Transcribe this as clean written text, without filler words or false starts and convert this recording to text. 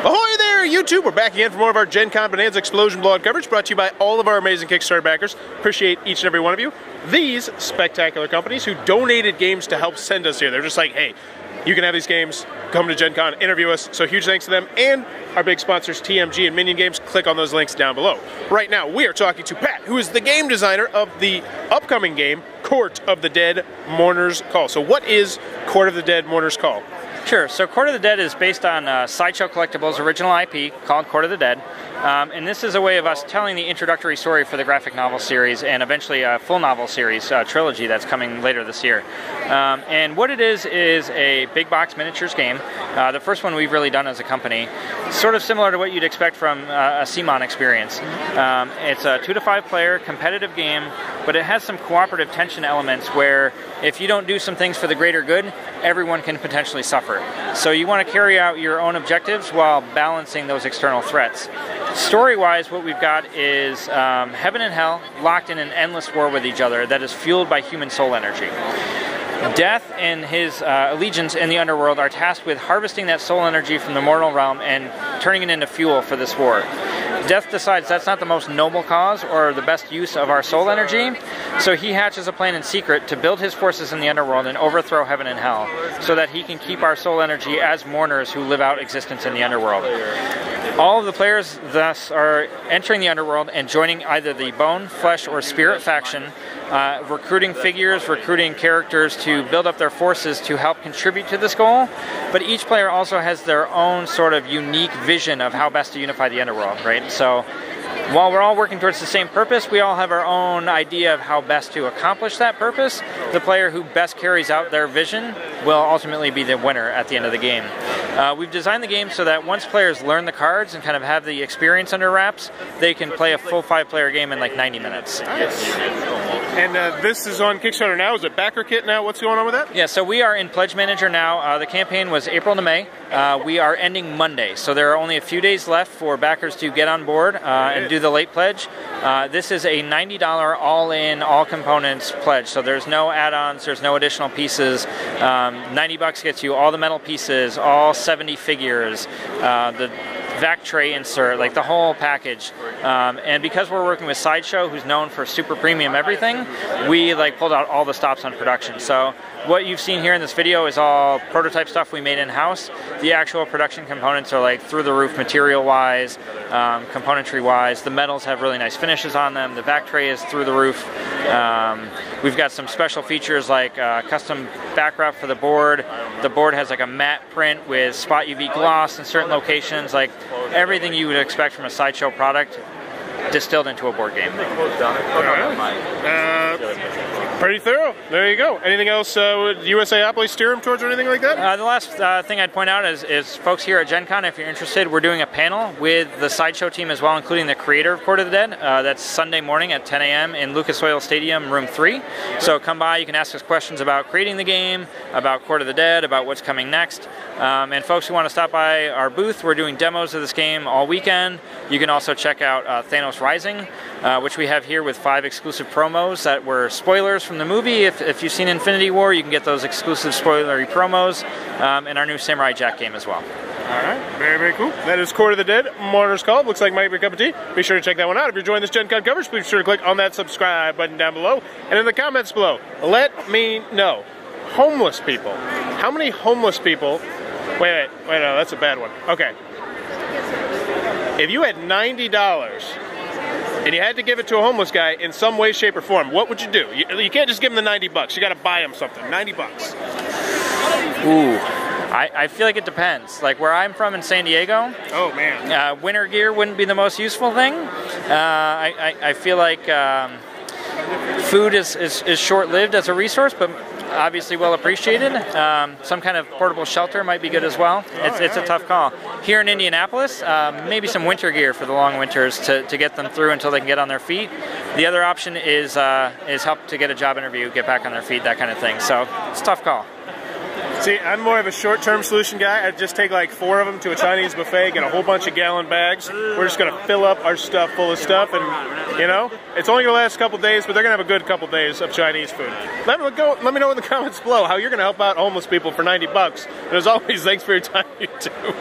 Ahoy there, YouTube! We're back again for more of our Gencon Bonanza Explosion Blowout coverage, brought to you by all of our amazing Kickstarter backers. Appreciate each and every one of you. These spectacular companies who donated games to help send us here. They're just like, hey, you can have these games, come to Gen Con, interview us. So huge thanks to them and our big sponsors, TMG and Minion Games. Click on those links down below. Right now, we are talking to Pat, who is the game designer of the upcoming game, Court of the Dead, Mourners Call. So what is Court of the Dead, Mourners Call? Sure. So Court of the Dead is based on Sideshow Collectibles' original IP called Court of the Dead. And this is a way of us telling the introductory story for the graphic novel series and eventually a full novel series trilogy that's coming later this year. And what it is a big box miniatures game. The first one we've really done as a company. Sort of similar to what you'd expect from a CMON experience. It's a 2 to 5 player competitive game, but it has some cooperative tension elements where if you don't do some things for the greater good, everyone can potentially suffer. So you want to carry out your own objectives while balancing those external threats. Story-wise, what we've got is heaven and hell locked in an endless war with each other that is fueled by human soul energy. Death and his allegiance in the underworld are tasked with harvesting that soul energy from the mortal realm and turning it into fuel for this war. Death decides that's not the most noble cause or the best use of our soul energy, so he hatches a plan in secret to build his forces in the underworld and overthrow heaven and hell so that he can keep our soul energy as mourners who live out existence in the underworld. All of the players thus are entering the underworld and joining either the bone, flesh, or spirit faction, recruiting figures, recruiting characters to build up their forces to help contribute to this goal, but each player also has their own sort of unique vision of how best to unify the underworld, right? So while we're all working towards the same purpose, we all have our own idea of how best to accomplish that purpose. The player who best carries out their vision will ultimately be the winner at the end of the game. We've designed the game so that once players learn the cards and kind of have the experience under wraps, they can play a full 5-player game in like 90 minutes. Nice. And this is on Kickstarter now. Is it backer kit now? What's going on with that? Yeah, so we are in Pledge Manager now. The campaign was April to May. We are ending Monday, so there are only a few days left for backers to get on board and do the late pledge. This is a $90 all-in, all-components pledge, so there's no add-ons, there's no additional pieces. $90 gets you all the metal pieces, all 70 figures, the vac tray insert, like the whole package. And because we're working with Sideshow, who's known for super premium everything, we pulled out all the stops on production. So what you've seen here in this video is all prototype stuff we made in-house. The actual production components are through the roof material-wise, componentry-wise. The metals have really nice finishes on them. The vac tray is through the roof. We've got some special features like custom back wrap for the board. The board has a matte print with spot UV gloss in certain locations, everything you would expect from a Sideshow product distilled into a board game. Pretty thorough. There you go. Anything else would USAopoly steer them towards or anything like that? The last thing I'd point out is folks here at Gen Con, if you're interested, we're doing a panel with the Sideshow team as well, including the creator of Court of the Dead. That's Sunday morning at 10 a.m. in Lucas Oil Stadium, room 3. So come by, you can ask us questions about creating the game, about Court of the Dead, about what's coming next. And folks who want to stop by our booth, we're doing demos of this game all weekend. You can also check out Thanos Rising, which we have here with 5 exclusive promos that were spoilers from the movie. If you've seen Infinity War, you can get those exclusive spoilery promos, and our new Samurai Jack game as well. Alright, very, very cool. That is Court of the Dead, Mourners Call. Looks like might be a cup of tea. Be sure to check that one out. If you're enjoying this Gen Con coverage, please be sure to click on that subscribe button down below. And in the comments below, let me know. Homeless people. How many homeless people... Wait, no, that's a bad one. Okay. If you had $90 and you had to give it to a homeless guy in some way, shape, or form, what would you do? You can't just give him the $90. You got to buy him something. $90. Ooh. I feel like it depends. Where I'm from in San Diego, oh man, winter gear wouldn't be the most useful thing. I feel like food is short-lived as a resource, but obviously well appreciated. Some kind of portable shelter might be good as well. It's a tough call. Here in Indianapolis, maybe some winter gear for the long winters to get them through until they can get on their feet. The other option is help to get a job interview, get back on their feet, that kind of thing. So it's a tough call. See, I'm more of a short-term solution guy. I'd just take 4 of them to a Chinese buffet, get a whole bunch of gallon bags. We're just going to fill up our stuff full of stuff, and, it's only going to last a couple days, but they're going to have a good couple days of Chinese food. Let me know in the comments below how you're going to help out homeless people for $90. And as always, thanks for your time, YouTube.